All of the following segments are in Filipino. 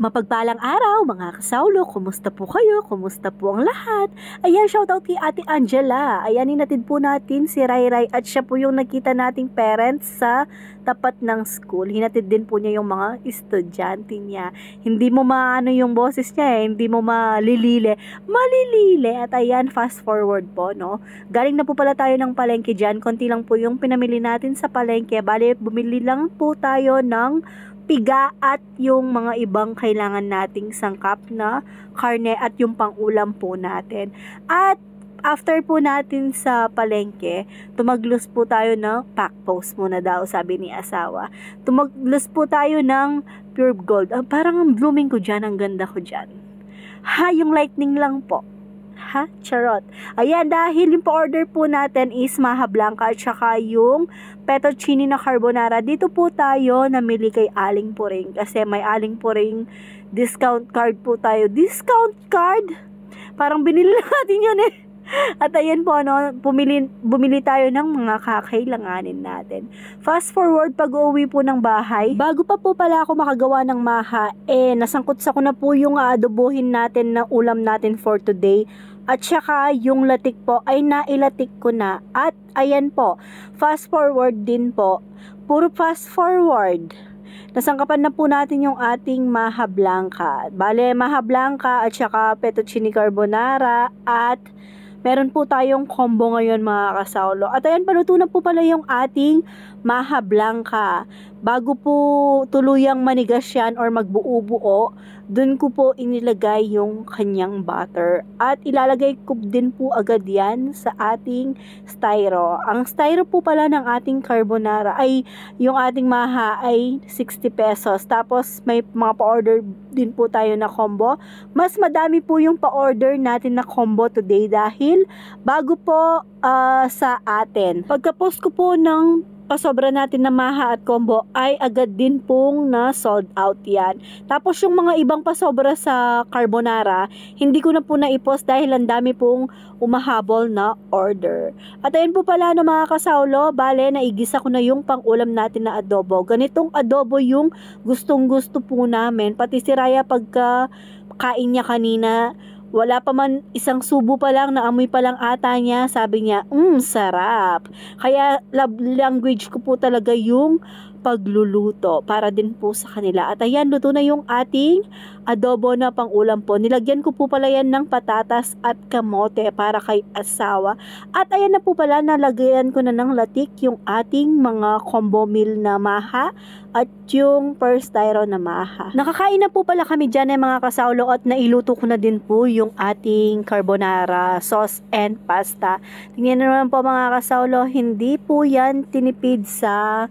Mapagpalang araw mga kasawlo, kumusta po kayo? Kumusta po ang lahat? Ayan, shoutout kay Ate Angela. Ayan, hinatid po natin si Ray at siya po yung nakita nating parents sa tapat ng school. Hinatid din po niya yung mga estudyante niya. Hindi mo maano yung boses niya hindi mo malilile. At ayan, fast forward po, no? Galing na po pala tayo ng palengke dyan. Konti lang po yung pinamili natin sa palengke. Bale, bumili lang po tayo ng piga at yung mga ibang kailangan nating sangkap na karne at yung pang-ulam po natin. At after po natin sa palengke, tumaglos po tayo ng pack post muna daw, sabi ni asawa. Tumaglos po tayo ng pure gold. Parang ang blooming ko dyan, ang ganda ko dyan. Yung lightning lang po. Charot. Ayan, dahil yung pa-order po natin is Maha Blanca at saka yung fettuccine na carbonara. Dito po tayo namili kay Aling Puring kasi may Aling Puring discount card po tayo. Discount card? Parang binili natin yun At ayan po, bumili tayo ng mga kakailanganin natin. Fast forward, pag-uwi po ng bahay, bago pa po pala ako makagawa ng maha, nasangkot sa ko na po yung aadobohin natin na ulam natin for today. At saka yung latik po ay nailatik ko na. At ayan po, fast forward din po. Puro fast forward. Nasangkapan na po natin yung ating Maha Blanca. Bale, Maha Blanca at saka fettuccine carbonara at meron po tayong combo ngayon mga kasawlo. At ayan, paluto na po pala yung ating Maha Blanca. Bago po tuluyang manigas yan or magbuo-buo, dun ko po inilagay yung kanyang butter. At ilalagay ko din po agad yan sa ating styro. Ang styro po pala ng ating carbonara ay yung ating maha ay 60 pesos. Tapos may mga pa-order din po tayo na combo. Mas madami po yung pa-order natin na combo today dahil bago po sa atin. Pagka-post ko po ng pasobra natin na maha at combo ay agad din pong na sold out yan. Tapos yung mga ibang pasobra sa carbonara, hindi ko na po na-post dahil ang dami pong umahabol na order. At ayun po pala no mga kasawlo, bale naigisa ko na yung pang-ulam natin na adobo. Ganitong adobo yung gustong-gusto po namin. Pati si Raya pagka kain niya kanina, wala pa man isang subo pa lang, naamoy pa lang ata niya, sabi niya, sarap. Kaya love language ko po talaga yung pagluluto para din po sa kanila. At ayan, luto na yung ating adobo na pang-ulam po. Nilagyan ko po pala yan ng patatas at kamote para kay asawa. At ayan na po pala, nalagyan ko na ng latik yung ating mga combo meal na maha at yung per styro na maha. Nakakain na po pala kami dyan mga kasawlo at nailuto ko na din po yung ating carbonara, sauce and pasta. Tingnan naman po mga kasawlo, hindi po yan tinipid sa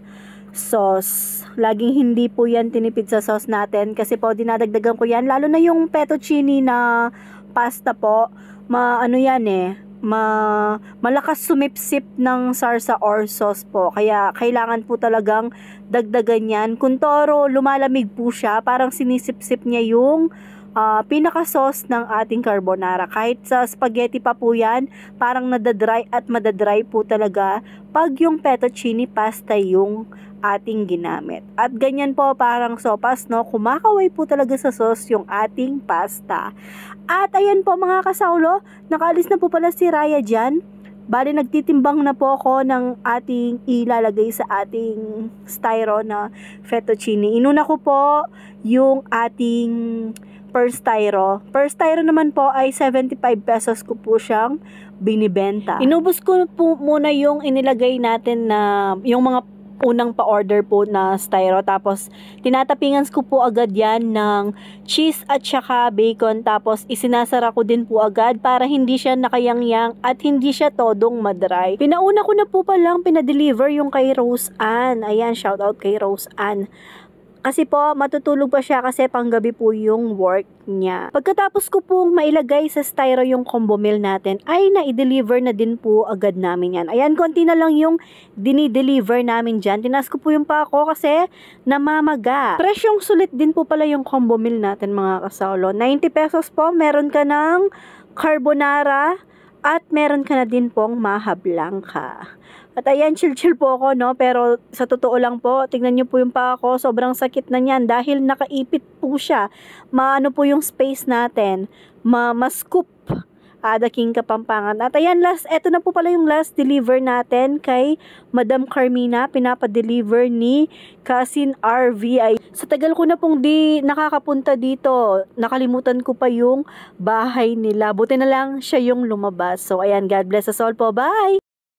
sauce. Laging hindi po yan tinipid sa sauce natin kasi po dinadagdagan ko yan. Lalo na yung fettuccine na pasta po, malakas sumipsip ng sarsa or sauce po. Kaya kailangan po talagang dagdagan yan. Kung toro, lumalamig po siya. Parang sinisipsip niya yung pinaka-sauce ng ating carbonara. Kahit sa spaghetti pa po yan, parang nadadry at madadry po talaga pag yung fettuccine pasta yung ating ginamit. At ganyan po parang sopas, no? Kumakaway po talaga sa sauce yung ating pasta. At ayan po mga kasawlo, nakaalis na po pala si Raya dyan. Bali, nagtitimbang na po ako ng ating ilalagay sa ating styro na fettuccine. Inuna ko po yung ating per styro. Per styro naman po ay 75 pesos ko po siyang binibenta. Inubos ko po muna yung inilagay natin na yung mga unang pa-order po na styro. Tapos, tinatapingan ko po agad yan ng cheese at saka bacon. Tapos, isinasara ko din po agad para hindi siya nakayangyang at hindi siya todong madry. Pinauna ko na po palang pinadeliver yung kay Rose Ann. Ayan, shout out kay Rose Ann. Kasi po, matutulog pa siya kasi panggabi po yung work niya. Pagkatapos ko pong mailagay sa styro yung combo meal natin, ay na-deliver na din po agad namin yan. Ayan, konti na lang yung dinideliver namin dyan. Tinas ko po yung pako kasi namamaga. Presyong sulit din po pala yung combo meal natin mga kasawlo. 90 pesos po, meron ka ng carbonara At meron ka na din pong Maha Blanca. At ayan, chill-chill po ako, no? Pero sa totoo lang po, tingnan niyo po yung paa ko, sobrang sakit na niyan dahil nakaipit po siya. Maano po yung space natin, ma-scoop. The King Kapampangan. At ayan, eto na po pala yung last deliver natin kay Madam Carmina, pinapa-deliver ni Cousin RV. Sa tagal ko na pong di nakakapunta dito, nakalimutan ko pa yung bahay nila. Buti na lang siya yung lumabas. So ayan, God bless us all po. Bye!